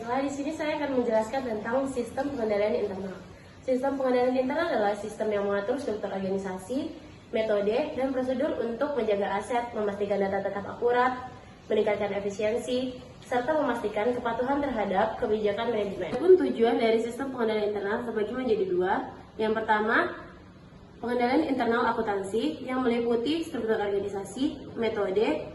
baiklah, di sini saya akan menjelaskan tentang sistem pengendalian internal. Sistem pengendalian internal adalah sistem yang mengatur struktur organisasi, metode, dan prosedur untuk menjaga aset, memastikan data tetap akurat, meningkatkan efisiensi, serta memastikan kepatuhan terhadap kebijakan manajemen. Adapun tujuan dari sistem pengendalian internal terbagi menjadi dua. Yang pertama, pengendalian internal akuntansi yang meliputi struktur organisasi, metode,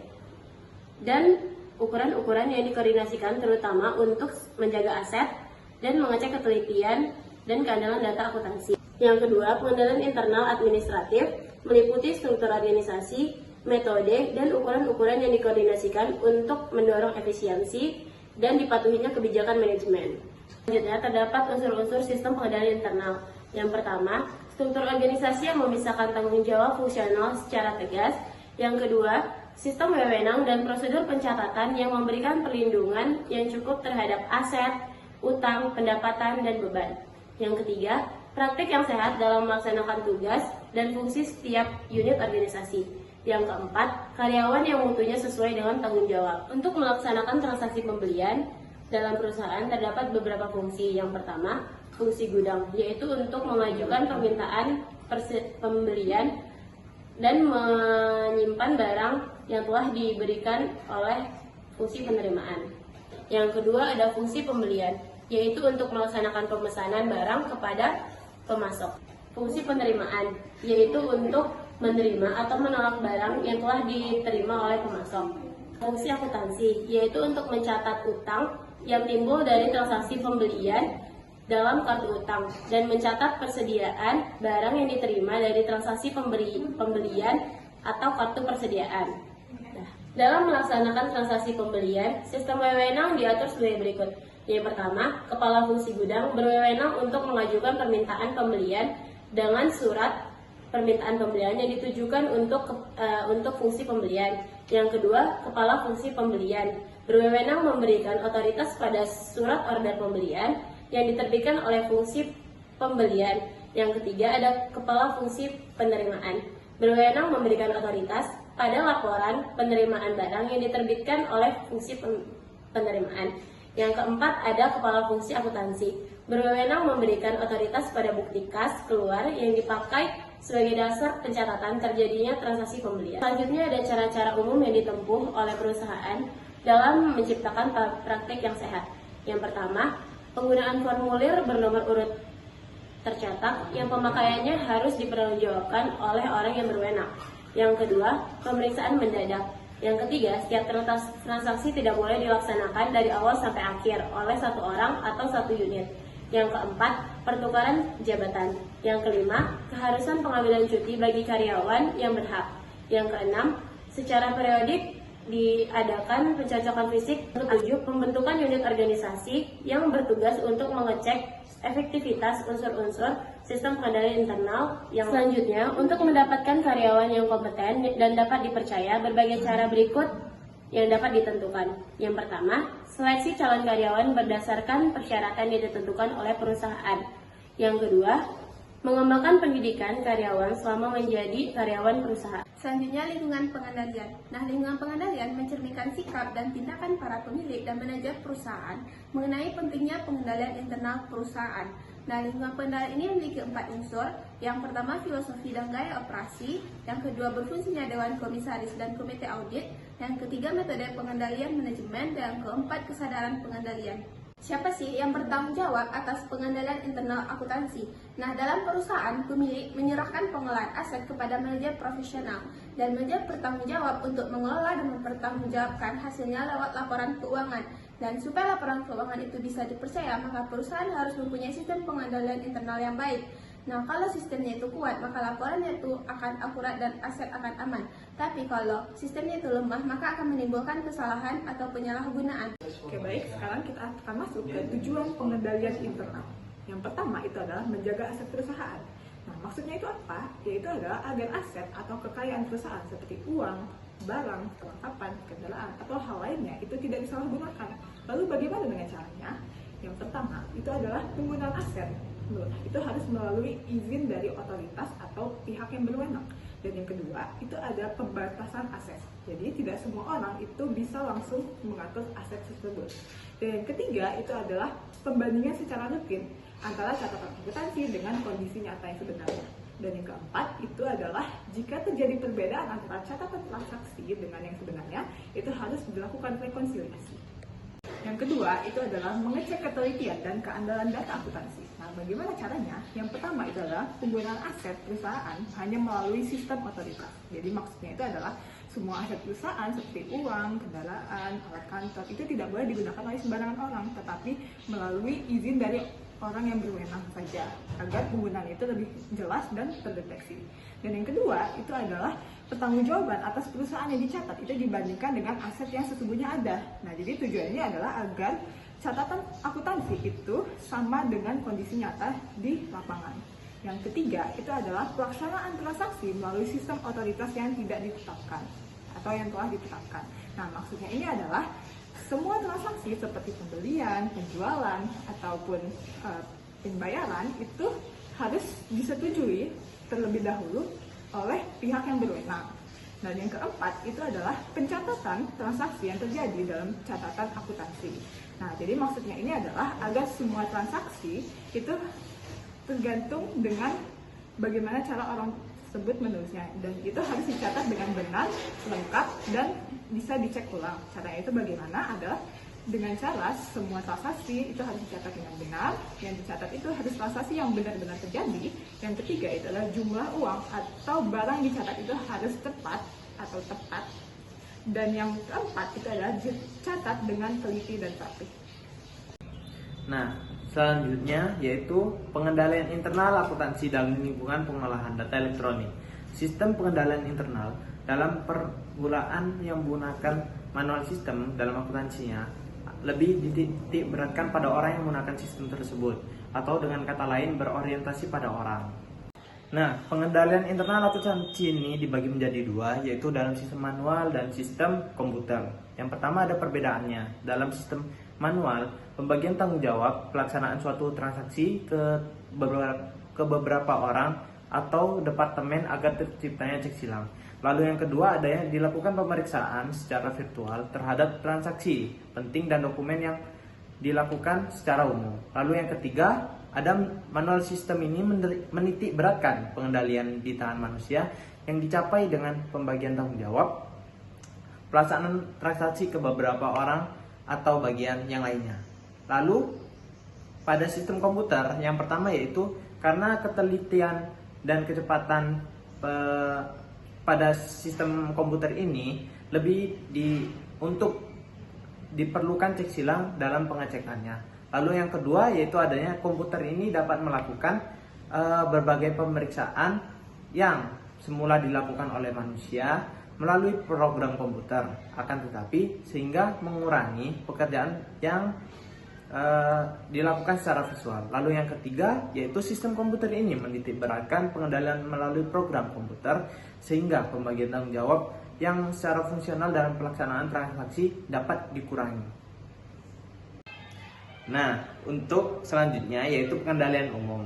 dan ukuran-ukuran yang dikoordinasikan terutama untuk menjaga aset dan mengecek ketelitian dan keandalan data akuntansi. Yang kedua, pengendalian internal administratif meliputi struktur organisasi, metode, dan ukuran-ukuran yang dikoordinasikan untuk mendorong efisiensi dan dipatuhinya kebijakan manajemen. Selanjutnya, terdapat unsur-unsur sistem pengendalian internal. Yang pertama, struktur organisasi yang memisahkan tanggung jawab fungsional secara tegas. Yang kedua, sistem wewenang dan prosedur pencatatan yang memberikan perlindungan yang cukup terhadap aset, utang, pendapatan, dan beban. Yang ketiga, praktik yang sehat dalam melaksanakan tugas dan fungsi setiap unit organisasi. Yang keempat, karyawan yang mutunya sesuai dengan tanggung jawab. Untuk melaksanakan transaksi pembelian dalam perusahaan terdapat beberapa fungsi. Yang pertama, fungsi gudang, yaitu untuk mengajukan permintaan pembelian dan menyimpan barang yang telah diberikan oleh fungsi penerimaan. Yang kedua ada fungsi pembelian, yaitu untuk melaksanakan pemesanan barang kepada pemasok. Fungsi penerimaan, yaitu untuk menerima atau menolak barang yang telah diterima oleh pemasok. Fungsi akuntansi, yaitu untuk mencatat utang yang timbul dari transaksi pembelian dalam kartu utang dan mencatat persediaan barang yang diterima dari transaksi pembelian atau kartu persediaan. Dalam melaksanakan transaksi pembelian, sistem wewenang diatur sebagai berikut. Yang pertama, kepala fungsi gudang berwewenang untuk mengajukan permintaan pembelian dengan surat permintaan pembelian yang ditujukan untuk fungsi pembelian. Yang kedua, kepala fungsi pembelian berwewenang memberikan otoritas pada surat order pembelian yang diterbitkan oleh fungsi pembelian. Yang ketiga ada kepala fungsi penerimaan berwenang memberikan otoritas pada laporan penerimaan barang yang diterbitkan oleh fungsi penerimaan. Yang keempat ada kepala fungsi akuntansi berwenang memberikan otoritas pada bukti kas keluar yang dipakai sebagai dasar pencatatan terjadinya transaksi pembelian. Selanjutnya ada cara-cara umum yang ditempuh oleh perusahaan dalam menciptakan praktik yang sehat. Yang pertama, penggunaan formulir bernomor urut tercetak yang pemakaiannya harus dipertanggungjawabkan oleh orang yang berwenang. Yang kedua, pemeriksaan mendadak. Yang ketiga, setiap transaksi tidak boleh dilaksanakan dari awal sampai akhir oleh satu orang atau satu unit. Yang keempat, pertukaran jabatan. Yang kelima, keharusan pengambilan cuti bagi karyawan yang berhak. Yang keenam, secara periodik diadakan pencocokan fisik. Ketujuh, pembentukan unit organisasi yang bertugas untuk mengecek efektivitas unsur-unsur sistem pengendalian internal. Yang selanjutnya, untuk mendapatkan karyawan yang kompeten dan dapat dipercaya, berbagai cara berikut yang dapat ditentukan. Yang pertama, seleksi calon karyawan berdasarkan persyaratan yang ditentukan oleh perusahaan. Yang kedua, mengembangkan pendidikan karyawan selama menjadi karyawan perusahaan. Selanjutnya, lingkungan pengendalian. Lingkungan pengendalian mencerminkan sikap dan tindakan para pemilik dan manajer perusahaan mengenai pentingnya pengendalian internal perusahaan. Lingkungan pengendalian ini memiliki 4 unsur. Yang pertama, filosofi dan gaya operasi. Yang kedua, berfungsinya Dewan Komisaris dan Komite Audit. Yang ketiga, metode pengendalian manajemen. Dan yang keempat, kesadaran pengendalian. Siapa sih yang bertanggung jawab atas pengendalian internal akuntansi? Dalam perusahaan, pemilik menyerahkan pengelolaan aset kepada manajer profesional dan manajer bertanggung jawab untuk mengelola dan mempertanggungjawabkan hasilnya lewat laporan keuangan. Dan supaya laporan keuangan itu bisa dipercaya, maka perusahaan harus mempunyai sistem pengendalian internal yang baik. Kalau sistemnya itu kuat, maka laporannya itu akan akurat dan aset akan aman. Tapi kalau sistemnya itu lemah, maka akan menimbulkan kesalahan atau penyalahgunaan. Oke, baik, sekarang kita akan masuk ke tujuan pengendalian internal. Yang pertama itu adalah menjaga aset perusahaan. Maksudnya itu apa? Yaitu adalah agar aset atau kekayaan perusahaan seperti uang, barang, perlengkapan, kendaraan, atau hal lainnya itu tidak disalahgunakan. Lalu bagaimana dengan caranya? Yang pertama itu adalah penggunaan aset. Itu harus melalui izin dari otoritas atau pihak yang berwenang. Dan yang kedua, itu ada pembatasan akses. Jadi tidak semua orang itu bisa langsung mengatur aset tersebut. Dan yang ketiga, itu adalah pembandingan secara rutin antara catatan akuntansi dengan kondisi nyata yang sebenarnya. Dan yang keempat, itu adalah jika terjadi perbedaan antara catatan transaksi dengan yang sebenarnya, itu harus dilakukan rekonsiliasi. Yang kedua, itu adalah mengecek ketelitian dan keandalan data akuntansi. Nah, bagaimana caranya? Yang pertama itu adalah penggunaan aset perusahaan hanya melalui sistem otoritas. Jadi maksudnya itu adalah semua aset perusahaan seperti uang, kendaraan, alat kantor itu tidak boleh digunakan oleh sembarangan orang, tetapi melalui izin dari orang yang berwenang saja, agar penggunaan itu lebih jelas dan terdeteksi. Dan yang kedua, itu adalah pertanggungjawaban atas perusahaan yang dicatat itu dibandingkan dengan aset yang sesungguhnya ada. Nah, jadi tujuannya adalah agar catatan akuntansi itu sama dengan kondisi nyata di lapangan. Yang ketiga, itu adalah pelaksanaan transaksi melalui sistem otoritas yang tidak ditetapkan atau yang telah ditetapkan. Nah, maksudnya ini adalah semua transaksi seperti pembelian, penjualan, ataupun pembayaran itu harus disetujui terlebih dahulu oleh pihak yang berwenang. Dan yang keempat itu adalah pencatatan transaksi yang terjadi dalam catatan akuntansi. Nah, jadi maksudnya ini adalah agar semua transaksi itu tergantung dengan bagaimana cara orang tersebut menulisnya, dan itu harus dicatat dengan benar, lengkap, dan bisa dicek ulang. Caranya itu bagaimana? Adalah dengan cara semua transaksi itu harus dicatat dengan benar, yang dicatat itu harus transaksi yang benar-benar terjadi. Yang ketiga itu adalah jumlah uang atau barang dicatat itu harus tepat atau tepat. Dan yang keempat itu adalah dicatat dengan teliti dan rapi. Nah, selanjutnya yaitu pengendalian internal akuntansi dalam lingkungan pengolahan data elektronik. Sistem pengendalian internal dalam pergulaan yang menggunakan manual sistem dalam akuntansinya lebih dititik beratkan pada orang yang menggunakan sistem tersebut, atau dengan kata lain berorientasi pada orang. Nah, pengendalian internal akuntansi ini dibagi menjadi dua, yaitu dalam sistem manual dan sistem komputer. Yang pertama ada perbedaannya. Dalam sistem manual, pembagian tanggung jawab pelaksanaan suatu transaksi ke beberapa orang atau departemen agar terciptanya cek silang. Lalu yang kedua ada yang dilakukan pemeriksaan secara virtual terhadap transaksi penting dan dokumen yang dilakukan secara umum. Lalu yang ketiga ada manual sistem ini menitik beratkan pengendalian di tangan manusia yang dicapai dengan pembagian tanggung jawab pelaksanaan transaksi ke beberapa orang atau bagian yang lainnya. Lalu pada sistem komputer yang pertama yaitu karena ketelitian dan kecepatan pada sistem komputer ini lebih untuk diperlukan cek silang dalam pengecekannya. Lalu yang kedua yaitu adanya komputer ini dapat melakukan berbagai pemeriksaan yang semula dilakukan oleh manusia melalui program komputer, akan tetapi sehingga mengurangi pekerjaan yang dilakukan secara visual. Lalu yang ketiga yaitu sistem komputer ini menitik beratkan pengendalian melalui program komputer sehingga pembagian tanggung jawab yang secara fungsional dalam pelaksanaan transaksi dapat dikurangi. Nah, untuk selanjutnya yaitu pengendalian umum.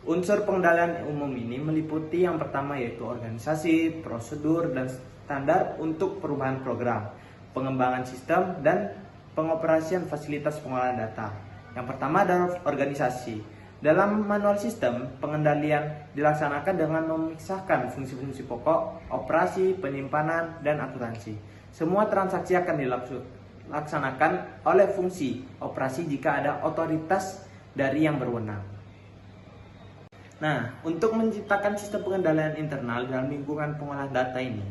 Unsur pengendalian umum ini meliputi yang pertama yaitu organisasi, prosedur, dan standar untuk perubahan program, pengembangan sistem, dan pengoperasian fasilitas pengolahan data. Yang pertama adalah organisasi. Dalam manual sistem, pengendalian dilaksanakan dengan memisahkan fungsi-fungsi pokok, operasi, penyimpanan, dan akuntansi. Semua transaksi akan dilaksanakan oleh fungsi operasi jika ada otoritas dari yang berwenang. Nah, untuk menciptakan sistem pengendalian internal dalam lingkungan pengolahan data ini,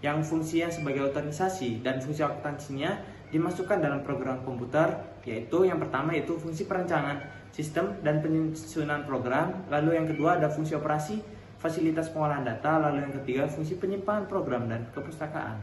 yang fungsinya sebagai organisasi dan fungsi akuntansinya dimasukkan dalam program komputer, yaitu yang pertama yaitu fungsi perencanaan sistem dan penyusunan program, lalu yang kedua ada fungsi operasi, fasilitas pengolahan data, lalu yang ketiga fungsi penyimpanan program dan kepustakaan.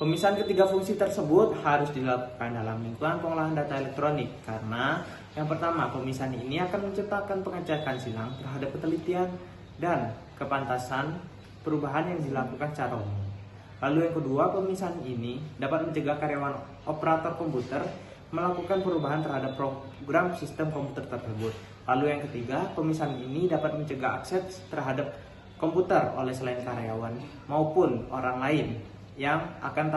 Pemisahan ketiga fungsi tersebut harus dilakukan dalam lingkungan pengolahan data elektronik karena yang pertama pemisahan ini akan menciptakan pengecekan silang terhadap ketelitian dan kepantasan perubahan yang dilakukan secara umum. Lalu yang kedua, pemisahan ini dapat mencegah karyawan operator komputer melakukan perubahan terhadap program sistem komputer tersebut. Lalu yang ketiga, pemisahan ini dapat mencegah akses terhadap komputer oleh selain karyawan maupun orang lain yang akan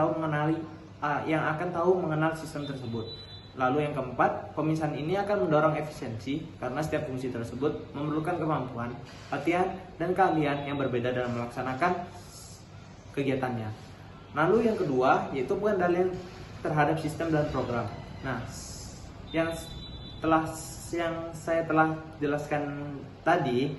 tahu mengenal sistem tersebut. Lalu yang keempat, pemisahan ini akan mendorong efisiensi karena setiap fungsi tersebut memerlukan kemampuan, latihan, dan keahlian yang berbeda dalam melaksanakan kegiatannya. Lalu yang kedua, yaitu pengendalian terhadap sistem dan program. Nah, yang saya telah jelaskan tadi,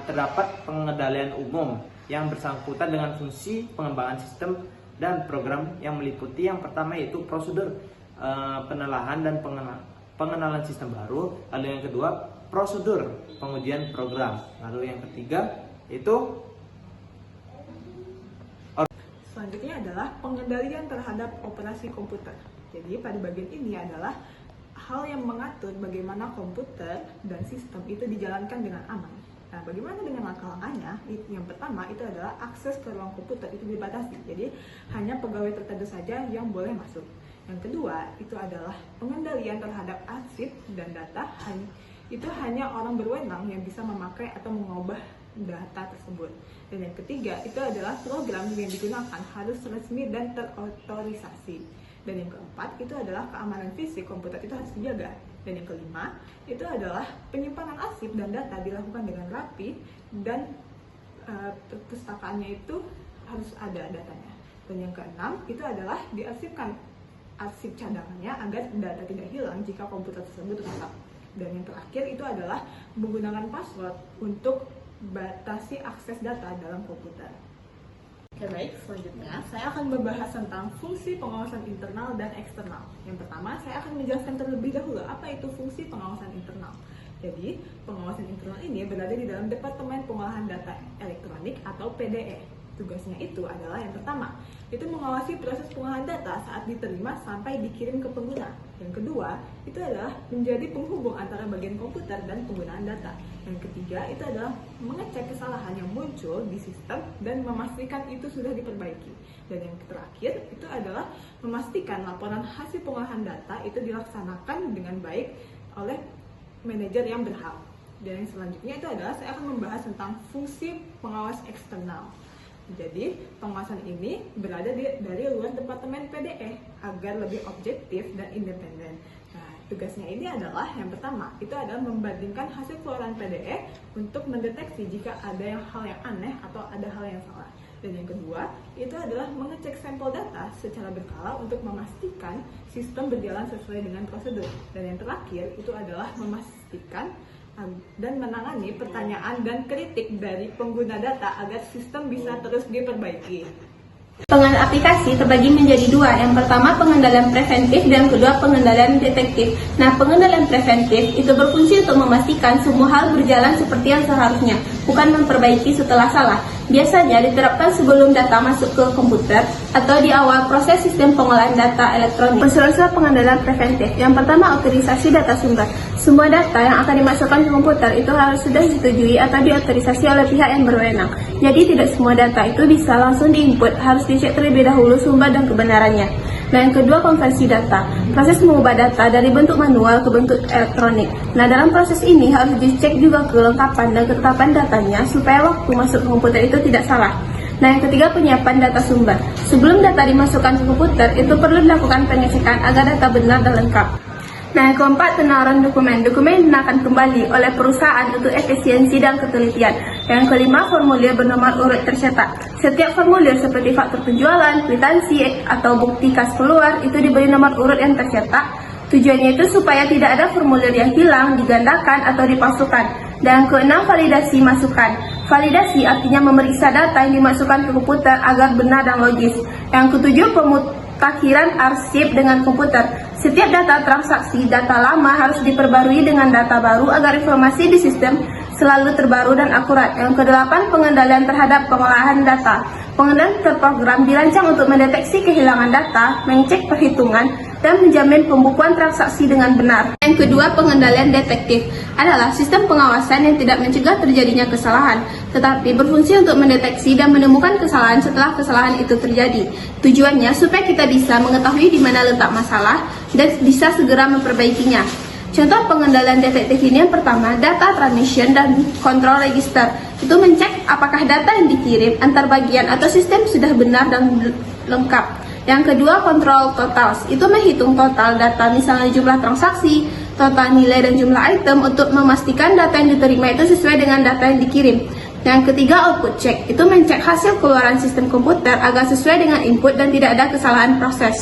terdapat pengendalian umum yang bersangkutan dengan fungsi pengembangan sistem dan program yang meliputi yang pertama yaitu prosedur penelahan dan pengenalan sistem baru. Lalu yang kedua, prosedur pengujian program. Lalu yang ketiga yaitu Selanjutnya adalah pengendalian terhadap operasi komputer. Jadi pada bagian ini adalah hal yang mengatur bagaimana komputer dan sistem itu dijalankan dengan aman. Nah, bagaimana dengan langkah-langkahnya? Yang pertama itu adalah akses ke ruang komputer itu dibatasi. Jadi hanya pegawai tertentu saja yang boleh masuk. Yang kedua itu adalah pengendalian terhadap arsip dan data. Itu hanya orang berwenang yang bisa memakai atau mengubah data tersebut. Dan yang ketiga itu adalah program yang digunakan harus resmi dan terotorisasi. Dan yang keempat itu adalah keamanan fisik komputer itu harus dijaga. Dan yang kelima itu adalah penyimpanan arsip dan data dilakukan dengan rapi dan perpustakaannya itu harus ada datanya. Dan yang keenam itu adalah diarsipkan arsip cadangannya agar data tidak hilang jika komputer tersebut rusak. Dan yang terakhir itu adalah menggunakan password untuk batasi akses data dalam komputer. Oke, baik, selanjutnya saya akan membahas tentang fungsi pengawasan internal dan eksternal. Yang pertama, saya akan menjelaskan terlebih dahulu apa itu fungsi pengawasan internal. Jadi, pengawasan internal ini berada di dalam Departemen Pengolahan Data Elektronik atau PDE. Tugasnya itu adalah yang pertama, itu mengawasi proses pengolahan data saat diterima sampai dikirim ke pengguna. Yang kedua, itu adalah menjadi penghubung antara bagian komputer dan penggunaan data. Yang ketiga, itu adalah mengecek kesalahan yang muncul di sistem dan memastikan itu sudah diperbaiki. Dan yang terakhir, itu adalah memastikan laporan hasil pengolahan data itu dilaksanakan dengan baik oleh manajer yang berhak. Dan yang selanjutnya itu adalah saya akan membahas tentang fungsi pengawas eksternal. Jadi, pengawasan ini berada dari luar Departemen PDE agar lebih objektif dan independen. Nah, tugasnya ini adalah yang pertama, itu adalah membandingkan hasil keluaran PDE untuk mendeteksi jika ada hal yang aneh atau ada hal yang salah. Dan yang kedua, itu adalah mengecek sampel data secara berkala untuk memastikan sistem berjalan sesuai dengan prosedur. Dan yang terakhir, itu adalah memastikan dan menangani pertanyaan dan kritik dari pengguna data agar sistem bisa terus diperbaiki. Pengendalian aplikasi terbagi menjadi dua. Yang pertama pengendalian preventif dan kedua pengendalian detektif. Nah, pengendalian preventif itu berfungsi untuk memastikan semua hal berjalan seperti yang seharusnya, bukan memperbaiki setelah salah. Biasanya diterapkan sebelum data masuk ke komputer atau di awal proses sistem pengolahan data elektronik. Unsur-unsur pengendalian preventif. Yang pertama, otorisasi data sumber. Semua data yang akan dimasukkan ke komputer itu harus sudah disetujui atau diotorisasi oleh pihak yang berwenang. Jadi tidak semua data itu bisa langsung diinput, harus dicek terlebih dahulu sumber dan kebenarannya. Nah, yang kedua, konversi data. Proses mengubah data dari bentuk manual ke bentuk elektronik. Nah, dalam proses ini harus dicek juga kelengkapan dan ketetapan datanya supaya waktu masuk ke komputer itu tidak salah. Nah, yang ketiga, penyiapan data sumber. Sebelum data dimasukkan ke komputer, itu perlu dilakukan pengecekan agar data benar dan lengkap. Nah, yang keempat, penawaran dokumen. Dokumen akan kembali oleh perusahaan untuk efisiensi dan ketelitian. Yang kelima, formulir bernomor urut tercetak. Setiap formulir seperti faktur penjualan, kwitansi, atau bukti kas keluar itu diberi nomor urut yang tercetak. Tujuannya itu supaya tidak ada formulir yang hilang, digandakan, atau dipalsukan. Dan yang keenam, validasi masukan. Validasi artinya memeriksa data yang dimasukkan ke komputer agar benar dan logis. Yang ketujuh, pemutakhiran arsip dengan komputer. Setiap data transaksi, data lama harus diperbarui dengan data baru agar informasi di sistem selalu terbaru dan akurat. Yang kedelapan, pengendalian terhadap pengolahan data. Pengendalian terprogram dirancang untuk mendeteksi kehilangan data, mengecek perhitungan, dan menjamin pembukuan transaksi dengan benar. Yang kedua, pengendalian detektif adalah sistem pengawasan yang tidak mencegah terjadinya kesalahan, tetapi berfungsi untuk mendeteksi dan menemukan kesalahan setelah kesalahan itu terjadi. Tujuannya supaya kita bisa mengetahui di mana letak masalah dan bisa segera memperbaikinya. Contoh pengendalian detektif ini yang pertama, data transmission dan control register. Itu mencek apakah data yang dikirim antar bagian atau sistem sudah benar dan lengkap. Yang kedua, control totals. Itu menghitung total data, misalnya jumlah transaksi, total nilai dan jumlah item untuk memastikan data yang diterima itu sesuai dengan data yang dikirim. Yang ketiga, output check. Itu mencek hasil keluaran sistem komputer agar sesuai dengan input dan tidak ada kesalahan proses.